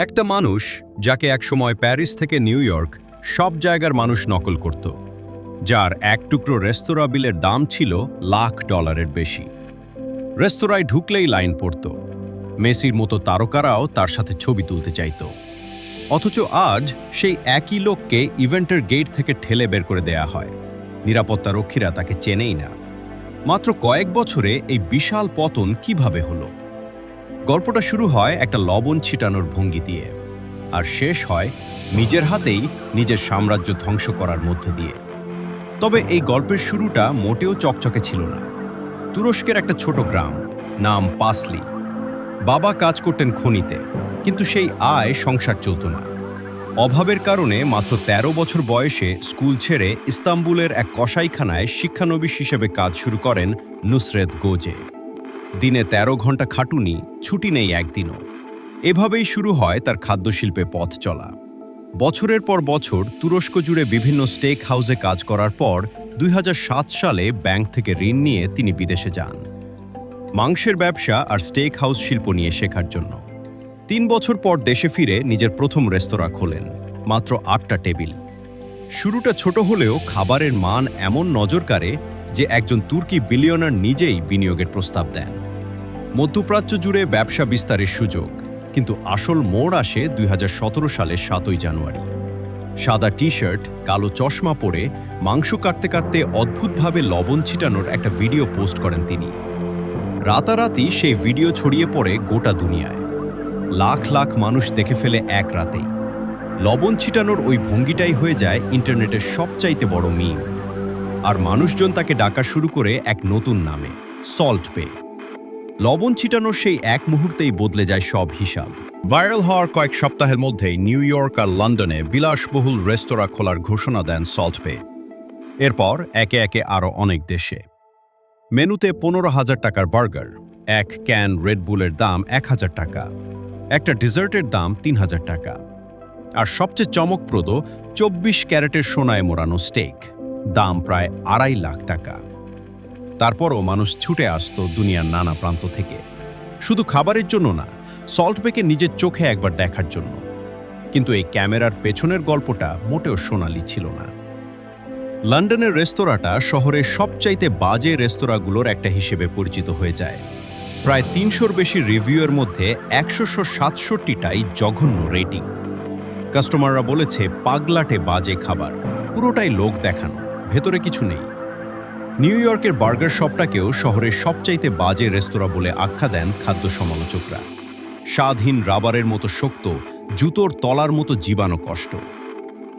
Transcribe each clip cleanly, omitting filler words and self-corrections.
একটা মানুষ যাকে একসময় প্যারিস থেকে নিউ ইয়র্ক সব জায়গার মানুষ নকল করত, যার এক টুকরো রেস্তোরাঁ বিলের দাম ছিল $1,00,000-এর বেশি। রেস্তোরাঁয় ঢুকলেই লাইন পড়ত, মেসির মতো তারকারাও তার সাথে ছবি তুলতে চাইত। অথচ আজ সেই একই লোককে ইভেন্টের গেট থেকে ঠেলে বের করে দেয়া হয়, নিরাপত্তারক্ষীরা তাকে চেনেই না। মাত্র কয়েক বছরে এই বিশাল পতন কিভাবে হলো? গল্পটা শুরু হয় একটা লবণ ছিটানোর ভঙ্গি দিয়ে, আর শেষ হয় নিজের হাতেই নিজের সাম্রাজ্য ধ্বংস করার মধ্য দিয়ে। তবে এই গল্পের শুরুটা মোটেও চকচকে ছিল না। তুরস্কের একটা ছোট গ্রাম, নাম পাসলি। বাবা কাজ করতেন খনিতে, কিন্তু সেই আয় সংসার চলত না। অভাবের কারণে মাত্র ১৩ বছর বয়সে স্কুল ছেড়ে ইস্তাম্বুলের এক কসাইখানায় শিক্ষানবিশ হিসেবে কাজ শুরু করেন নুসরেত গোজে। দিনে ১৩ ঘন্টা খাটুনি, ছুটি নেই একদিনও। এভাবেই শুরু হয় তার খাদ্যশিল্পে পথ চলা। বছরের পর বছর তুরস্ক জুড়ে বিভিন্ন স্টেক হাউসে কাজ করার পর ২০০৭ সালে ব্যাংক থেকে ঋণ নিয়ে তিনি বিদেশে যান, মাংসের ব্যবসা আর স্টেক হাউস শিল্প নিয়ে শেখার জন্য। ৩ বছর পর দেশে ফিরে নিজের প্রথম রেস্তোরাঁ খোলেন, মাত্র ৮টা টেবিল। শুরুটা ছোট হলেও খাবারের মান এমন নজর কাড়ে যে একজন তুর্কি বিলিয়নার নিজেই বিনিয়োগের প্রস্তাব দেন। মধ্যপ্রাচ্য জুড়ে ব্যবসা বিস্তারের সুযোগ, কিন্তু আসল মোড় আসে ২০১৭ সালের ৭ই জানুয়ারি। সাদা টি শার্ট, কালো চশমা পরে মাংস কাটতে কাটতে অদ্ভুতভাবে লবণ ছিটানোর একটা ভিডিও পোস্ট করেন তিনি। রাতারাতি সেই ভিডিও ছড়িয়ে পড়ে গোটা দুনিয়ায়। লাখ লাখ মানুষ দেখে ফেলে এক রাতেই। লবণ ছিটানোর ওই ভঙ্গিটাই হয়ে যায় ইন্টারনেটের সবচাইতে বড় মিম। আর মানুষজন তাকে ডাকা শুরু করে এক নতুন নামে, সল্ট বে। লবণ ছিটানোর সেই এক মুহূর্তেই বদলে যায় সব হিসাব। ভাইরাল হওয়ার কয়েক সপ্তাহের মধ্যেই নিউ ইয়র্ক আর লন্ডনে বিলাসবহুল রেস্তোরাঁ খোলার ঘোষণা দেন সল্ট বে। এরপর একে একে আরও অনেক দেশে। মেনুতে ১৫,০০০ টাকার বার্গার, এক ক্যান রেডবুলের দাম ১,০০০ টাকা, একটা ডেজার্টের দাম ৩,০০০ টাকা, আর সবচেয়ে চমকপ্রদ ২৪ ক্যারেটের সোনায় মোড়ানো স্টেক, দাম প্রায় ২.৫ লাখ টাকা। তারপরও মানুষ ছুটে আসত দুনিয়ার নানা প্রান্ত থেকে, শুধু খাবারের জন্য না, সল্ট বেকে নিজের চোখে একবার দেখার জন্য। কিন্তু এই ক্যামেরার পেছনের গল্পটা মোটেও সোনালি ছিল না। লন্ডনের রেস্তোরাঁটা শহরের সবচাইতে বাজে রেস্তোরাঁগুলোর একটা হিসেবে পরিচিত হয়ে যায়। প্রায় ৩০০-র বেশি রিভিউয়ের মধ্যে ১৬৭টাই জঘন্য রেটিং। কাস্টমাররা বলেছে পাগলাটে বাজে খাবার, পুরোটাই লোক দেখানো, ভেতরে কিছু নেই। নিউ ইয়র্কের বার্গার শপটাকেও শহরের সবচাইতে বাজে রেস্তোরাঁ বলে আখ্যা দেন খাদ্য সমালোচকরা। স্বাদহীন রাবারের মতো শক্ত, জুতোর তলার মতো জীবাণু কষ্ট।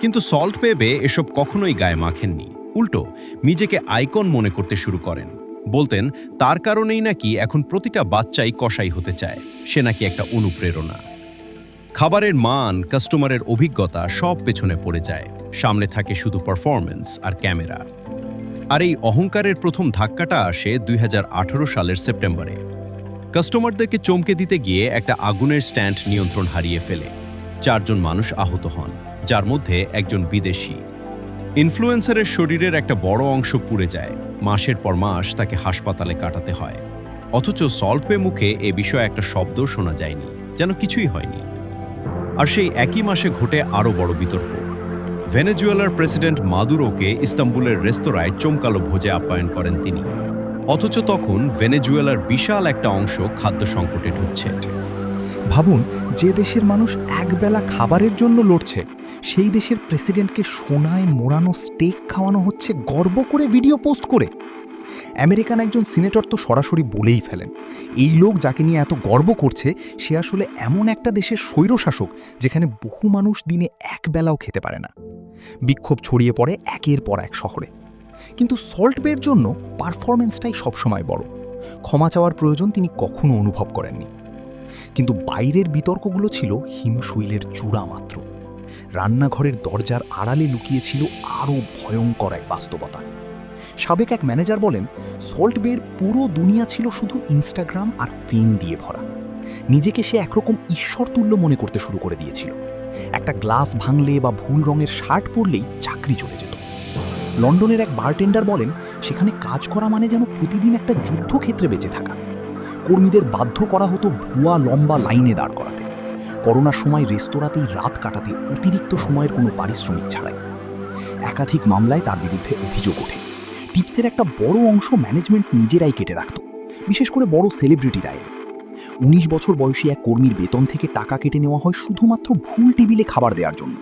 কিন্তু সল্ট বে এসব কখনোই গায়ে মাখেননি, উল্টো নিজেকে আইকন মনে করতে শুরু করেন। বলতেন তার কারণেই নাকি এখন প্রতিটা বাচ্চাই কসাই হতে চায়, সে নাকি একটা অনুপ্রেরণা। খাবারের মান, কাস্টমারের অভিজ্ঞতা সব পেছনে পড়ে যায়, সামনে থাকে শুধু পারফরম্যান্স আর ক্যামেরা। আর এই অহংকারের প্রথম ধাক্কাটা আসে ২০১৮ সালের সেপ্টেম্বরে। কাস্টমারদেরকে চমকে দিতে গিয়ে একটা আগুনের স্ট্যান্ড নিয়ন্ত্রণ হারিয়ে ফেলে। ৪ জন মানুষ আহত হন, যার মধ্যে একজন বিদেশি। ইনফ্লুয়েন্সারের শরীরের একটা বড় অংশ পুড়ে যায়, মাসের পর মাস তাকে হাসপাতালে কাটাতে হয়। অথচ সল্ট বে মুখে এ বিষয়ে একটা শব্দও শোনা যায়নি, যেন কিছুই হয়নি। আর সেই একই মাসে ঘটে আরও বড় বিতর্ক। ভেনেজুয়েলার প্রেসিডেন্ট মাদুরোকে ইস্তাম্বুলের রেস্তোরাঁয় চমকালো ভোজে আপ্যায়ন করেন তিনি। অথচ তখন ভেনেজুয়েলার বিশাল একটা অংশ খাদ্য সংকটে ঢুকছে। ভাবুন, যে দেশের মানুষ একবেলা খাবারের জন্য লড়ছে, সেই দেশের প্রেসিডেন্টকে সোনায় মোড়ানো স্টেক খাওয়ানো হচ্ছে গর্ব করে ভিডিও পোস্ট করে। আমেরিকান একজন সিনেটর তো সরাসরি বলেই ফেলেন, এই লোক যাকে নিয়ে এত গর্ব করছে সে আসলে এমন একটা দেশের স্বৈরশাসক যেখানে বহু মানুষ দিনে একবেলাও খেতে পারে না। বিক্ষোভ ছড়িয়ে পড়ে একের পর এক শহরে। কিন্তু সল্ট বের জন্য পারফরম্যান্সটাই সবসময় বড়। ক্ষমা চাওয়ার প্রয়োজন তিনি কখনো অনুভব করেননি। কিন্তু বাইরের বিতর্কগুলো ছিল হিমশৈলের চূড়া মাত্র। রান্নাঘরের দরজার আড়ালে লুকিয়েছিল আরও ভয়ঙ্কর এক বাস্তবতা। সাবেক এক ম্যানেজার বলেন, সল্ট বের পুরো দুনিয়া ছিল শুধু ইনস্টাগ্রাম আর ফেম দিয়ে ভরা। নিজেকে সে একরকম ঈশ্বরতুল্য মনে করতে শুরু করে দিয়েছিল। একটা গ্লাস ভাঙলে বা ভুল রঙের শার্ট পরলেই চাকরি চলে যেত। লন্ডনের এক বারটেন্ডার বলেন, সেখানে কাজ করা মানে যেন প্রতিদিন একটা যুদ্ধক্ষেত্রে বেঁচে থাকা। কর্মীদের বাধ্য করা হতো ভুয়া লম্বা লাইনে দাঁড় করাতে। করোনার সময় রেস্তোরাঁতেই রাত কাটাতে অতিরিক্ত সময়ের কোনো পারিশ্রমিক ছাড়াই। একাধিক মামলায় তার বিরুদ্ধে অভিযোগ ওঠে। টিপসের একটা বড় অংশ ম্যানেজমেন্ট নিজেরাই কেটে রাখত, বিশেষ করে বড় সেলিব্রিটিরা এলে। 19 বছর বয়সী এক কর্মীর বেতন থেকে টাকা কেটে নেওয়া হয় শুধুমাত্র ভুল টেবিলে খাবার দেওয়ার জন্য।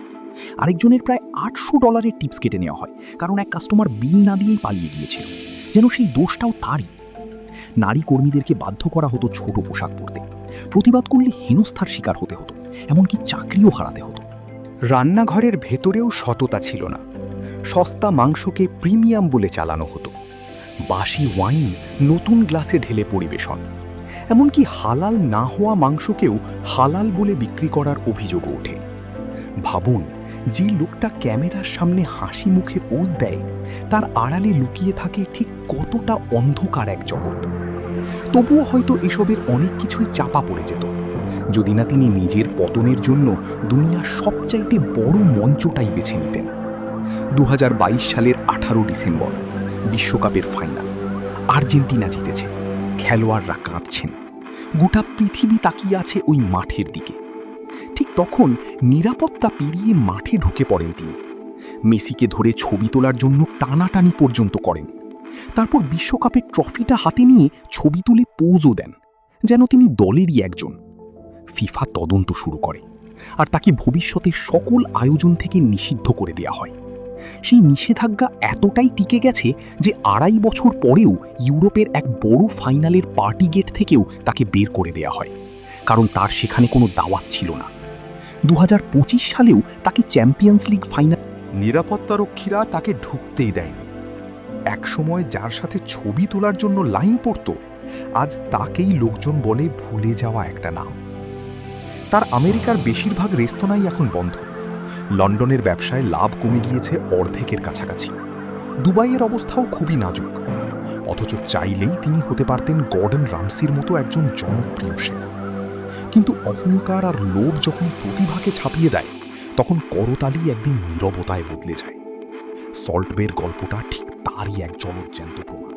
আরেকজনের প্রায় $800 টিপস কেটে নেওয়া হয়, কারণ এক কাস্টমার বিল না দিয়েই পালিয়ে গিয়েছিল, যেন সেই দোষটাও তারই। নারী কর্মীদেরকে বাধ্য করা হতো ছোট পোশাক পরতে, প্রতিবাদ করলে হেনস্থার শিকার হতে হতো, এমনকি চাকরিও হারাতে হতো। রান্নাঘরের ভেতরেও সততা ছিল না। সস্তা মাংসকে প্রিমিয়াম বলে চালানো হতো। বাসি ওয়াইন নতুন গ্লাসে ঢেলে পরিবেশন। এমনকি হালাল না হওয়া মাংসকেও হালাল বলে বিক্রি করার অভিযোগও ওঠে। ভাবুন, যে লোকটা ক্যামেরার সামনে হাসি মুখে পোজ দেয়, তার আড়ালে লুকিয়ে থাকে ঠিক কতটা অন্ধকার এক জগৎ। তবুও হয়তো এসবের অনেক কিছুই চাপা পড়ে যেত, যদি না তিনি নিজের পতনের জন্য দুনিয়ার সবচাইতে বড় মঞ্চটাই বেছে নিতেন। 2022 সালের 18 ডিসেম্বর, বিশ্বকাপের ফাইনাল। আর্জেন্টিনা জিতেছে, খেলোয়াড়রা কাঁদছেন, গোটা পৃথিবী তাকিয়ে আছে ওই মাঠের দিকে। ঠিক তখন নিরাপত্তা পেরিয়ে মাঠে ঢুকে পড়েন তিনি। মেসিকে ধরে ছবি তোলার জন্য টানাটানি পর্যন্ত করেন। তারপর বিশ্বকাপের ট্রফিটা হাতে নিয়ে ছবি তুলে পোজও দেন, যেন তিনি দলেরই একজন। ফিফা তদন্ত শুরু করে, আর তাকে ভবিষ্যতে সকল আয়োজন থেকে নিষিদ্ধ করে দেয়া হয়। সেই নিষেধাজ্ঞা এতটাই টিকে গেছে যে 2.5 বছর পরেও ইউরোপের এক বড় ফাইনালের পার্টি গেট থেকেও তাকে বের করে দেয়া হয়, কারণ তার সেখানে কোনো দাওয়াত ছিল না। 2025 সালেও তাকে চ্যাম্পিয়ন্স লিগ ফাইনাল। নিরাপত্তারক্ষীরা তাকে ঢুকতেই দেয়নি। একসময় যার সাথে ছবি তোলার জন্য লাইন পড়ত, আজ তাকেই লোকজন বলে ভুলে যাওয়া একটা নাম। তার আমেরিকার বেশিরভাগ রেস্তোরাঁই এখন বন্ধ। লন্ডনের ব্যবসায় লাভ কমে গিয়েছে অর্ধেকের কাছাকাছি। দুবাইয়ের অবস্থাও খুবই নাজুক। অথচ চাইলেই তিনি হতে পারতেন গর্ডন রামসির মতো একজন জনপ্রিয় শেফ। কিন্তু অহংকার আর লোভ যখন প্রতিভাকে ছাপিয়ে দেয়, তখন করতালি একদিন নীরবতায় বদলে যায়। সল্ট বের গল্পটা ঠিক তারই এক জলজ্যান্ত প্রমাণ।